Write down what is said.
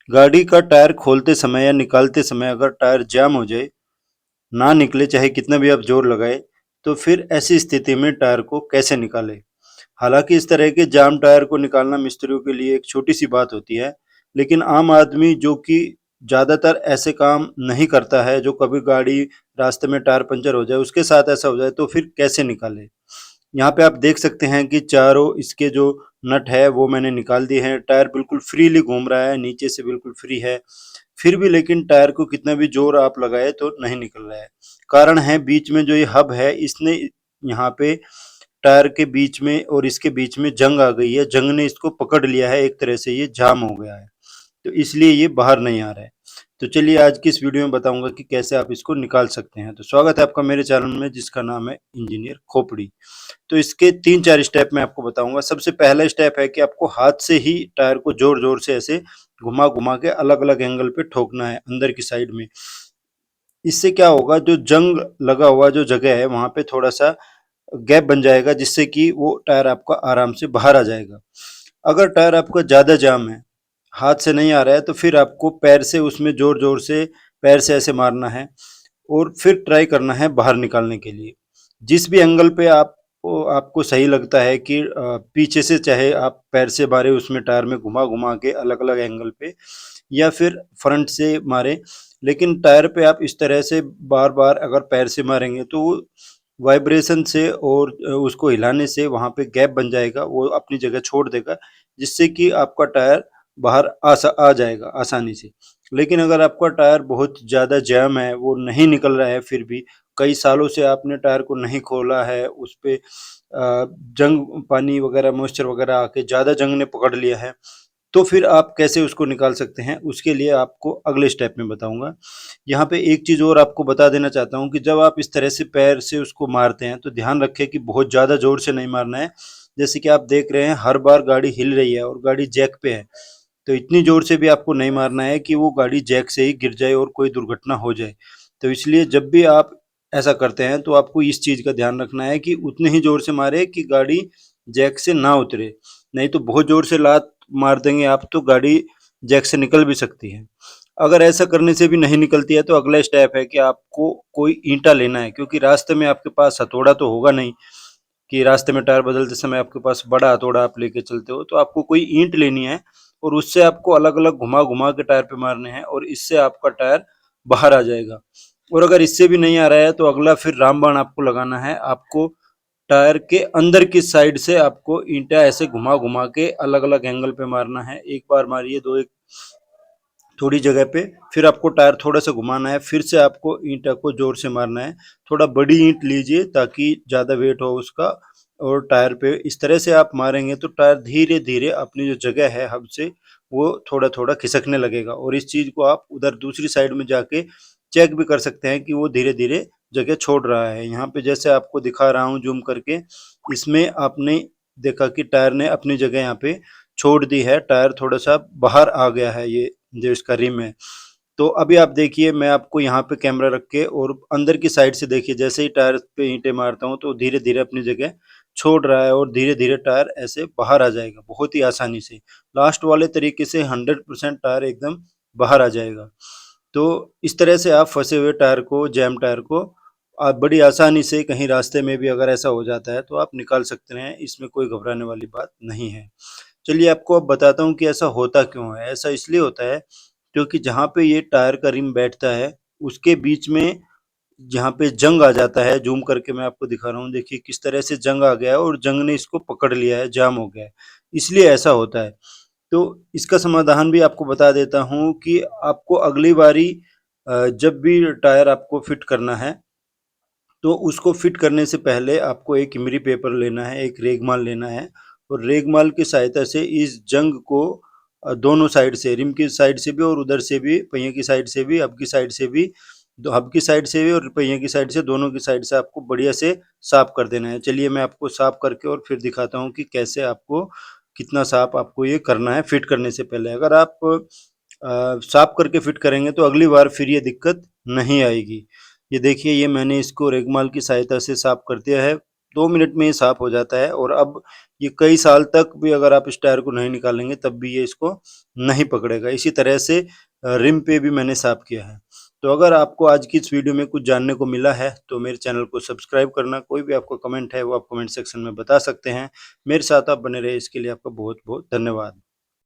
गाड़ी का टायर खोलते समय या निकालते समय अगर टायर जाम हो जाए, ना निकले चाहे कितना भी आप जोर लगाए, तो फिर ऐसी स्थिति में टायर को कैसे निकालें? हालाँकि इस तरह के जाम टायर को निकालना मिस्त्रियों के लिए एक छोटी-सी बात होती है, लेकिन आम आदमी जो कि ज़्यादातर ऐसे काम नहीं करता है, जो कभी गाड़ी रास्ते में टायर पंचर हो जाए, उसके साथ ऐसा हो जाए तो फिर कैसे निकालें? यहाँ पे आप देख सकते हैं कि चारों इसके जो नट है वो मैंने निकाल दिए हैं, टायर बिल्कुल फ्रीली घूम रहा है, नीचे से बिल्कुल फ्री है। फिर भी लेकिन टायर को कितना भी ज़ोर आप लगाए तो नहीं निकल रहा है। कारण है बीच में जो ये हब है इसने यहाँ पे टायर के बीच में और इसके बीच में जंग आ गई है, जंग ने इसको पकड़ लिया है, एक तरह से ये जाम हो गया है। तो इसलिए ये बाहर नहीं आ रहा है। तो चलिए आज की इस वीडियो में बताऊँगा कि कैसे आप इसको निकाल सकते हैं। तो स्वागत है आपका मेरे चैनल में जिसका नाम है इंजीनियर खोपड़ी। तो इसके 3-4 स्टेप मैं आपको बताऊँगा। सबसे पहला स्टेप है कि आपको हाथ से ही टायर को ज़ोर-ज़ोर से ऐसे घुमा-घुमा के अलग-अलग एंगल पे ठोकना है अंदर की साइड में। इससे क्या होगा जो जंग लगा हुआ जो जगह है वहाँ पे थोड़ा-सा गैप बन जाएगा जिससे कि वो टायर आपका आराम से बाहर आ जाएगा। अगर टायर आपका ज़्यादा जाम है, हाथ से नहीं आ रहा है तो फिर आपको पैर से उसमें ज़ोर-ज़ोर से पैर से ऐसे मारना है और फिर ट्राई करना है बाहर निकालने के लिए। जिस भी एंगल पे आपको सही लगता है कि पीछे से चाहे आप पैर से मारें उसमें टायर में घुमा-घुमा के अलग-अलग एंगल पे या फिर फ्रंट से मारें, लेकिन टायर पे आप इस तरह से बार-बार अगर पैर से मारेंगे तो वो वाइब्रेशन से और उसको हिलाने से वहाँ पे गैप बन जाएगा, वो अपनी जगह छोड़ देगा, जिससे कि आपका टायर बाहर आ जाएगा आसानी से। लेकिन अगर आपका टायर बहुत ज़्यादा जैम है, वो नहीं निकल रहा है फिर भी, कई सालों से आपने टायर को नहीं खोला है, उस पे जंग पानी वगैरह मॉइस्चर वगैरह आके ज़्यादा जंग ने पकड़ लिया है, तो फिर आप कैसे उसको निकाल सकते हैं, उसके लिए आपको अगले स्टेप में बताऊँगा। यहाँ पे एक चीज़ और आपको बता देना चाहता हूँ कि जब आप इस तरह से पैर से उसको मारते हैं, तो ध्यान रखें कि बहुत ज़्यादा ज़ोर से नहीं मारना है। जैसे कि आप देख रहे हैं हर बार गाड़ी हिल रही है और गाड़ी जैक पे है, तो इतनी ज़ोर से भी आपको नहीं मारना है कि वो गाड़ी जैक से ही गिर जाए और कोई दुर्घटना हो जाए। तो इसलिए जब भी आप ऐसा करते हैं, तो आपको इस चीज़ का ध्यान रखना है कि उतने ही ज़ोर से मारें कि गाड़ी जैक से ना उतरे। नहीं तो बहुत ज़ोर से लात मार देंगे आप तो गाड़ी जैक से निकल भी सकती है। अगर ऐसा करने से भी नहीं निकलती है तो अगला स्टेप है कि आपको कोई ईंटा लेना है, क्योंकि रास्ते में आपके पास हथौड़ा तो होगा नहीं कि रास्ते में टायर बदलते समय आपके पास बड़ा हथौड़ा आप लेके चलते हो, तो आपको कोई ईंट लेनी है और उससे आपको अलग-अलग घुमा-घुमा के टायर पे मारने हैं और इससे आपका टायर बाहर आ जाएगा। और अगर इससे भी नहीं आ रहा है तो अगला फिर रामबाण आपको लगाना है। आपको टायर के अंदर की साइड से आपको ईंटा ऐसे घुमा-घुमा के अलग-अलग एंगल पे मारना है। एक बार मारिए, दो एक थोड़ी जगह पे, फिर आपको टायर थोड़ा-सा घुमाना है, फिर से आपको ईंटा को ज़ोर से मारना है। थोड़ा बड़ी ईंट लीजिए ताकि ज़्यादा वेट हो उसका और टायर पे इस तरह से आप मारेंगे तो टायर धीरे-धीरे अपनी जो जगह है हब से, वो थोड़ा-थोड़ा खिसकने लगेगा और इस चीज़ को आप उधर दूसरी साइड में जाके चेक भी कर सकते हैं कि वो धीरे-धीरे जगह छोड़ रहा है। यहाँ पे जैसे आपको दिखा रहा हूँ ज़ूम करके, इसमें आपने देखा कि टायर ने अपनी जगह यहाँ पे छोड़ दी है, टायर थोड़ा-सा बाहर आ गया है ये जो इसका रिम है। तो अभी आप देखिए मैं आपको यहाँ पे कैमरा रख के और अंदर की साइड से देखिए, जैसे ही टायर पे ईंटें मारता हूँ तो धीरे-धीरे अपनी जगह छोड़ रहा है और धीरे-धीरे टायर ऐसे बाहर आ जाएगा बहुत ही आसानी से। लास्ट वाले तरीके से 100% टायर एकदम बाहर आ जाएगा। तो इस तरह से आप फँसे हुए टायर को, जैम टायर को आप बड़ी आसानी से कहीं रास्ते में भी अगर ऐसा हो जाता है तो आप निकाल सकते हैं, इसमें कोई घबराने वाली बात नहीं है। चलिए आपको अब बताता हूँ कि ऐसा होता क्यों है? ऐसा इसलिए होता है क्योंकि जहाँ पे ये टायर का रिम बैठता है, उसके बीच में जहाँ पे जंग आ जाता है, ज़ूम करके मैं आपको दिखा रहा हूँ, देखिए किस तरह से जंग आ गया है और जंग ने इसको पकड़ लिया है, जाम हो गया है, इसलिए ऐसा होता है। तो इसका समाधान भी आपको बता देता हूँ कि आपको अगली बारी जब भी टायर आपको फिट करना है, तो उसको फिट करने से पहले आपको एक इमरी पेपर लेना है, एक रेगमाल लेना है और रेगमाल की सहायता से इस जंग को दोनों साइड से, रिम की साइड से भी और उधर से भी, पहिए की साइड से भी, हब की साइड से भी, हब की साइड से भी और पहिए की साइड से, दोनों की साइड से आपको बढ़िया से साफ कर देना है। चलिए मैं आपको साफ करके और फिर दिखाता हूँ कि कैसे आपको कितना साफ आपको ये करना है फिट करने से पहले। अगर आप साफ करके फिट करेंगे तो अगली बार फिर ये दिक्कत नहीं आएगी। ये देखिए, ये मैंने इसको रेगमाल की सहायता से साफ कर दिया है। 2 मिनट में ये साफ़ हो जाता है और अब ये कई साल तक भी अगर आप इस टायर को नहीं निकालेंगे तब भी ये इसको नहीं पकड़ेगा। इसी तरह से रिम पे भी मैंने साफ़ किया है। तो अगर आपको आज की इस वीडियो में कुछ जानने को मिला है तो मेरे चैनल को सब्सक्राइब करना, कोई भी आपका कमेंट है वो आप कमेंट सेक्शन में बता सकते हैं। मेरे साथ आप बने रहे इसके लिए आपका बहुत-बहुत धन्यवाद।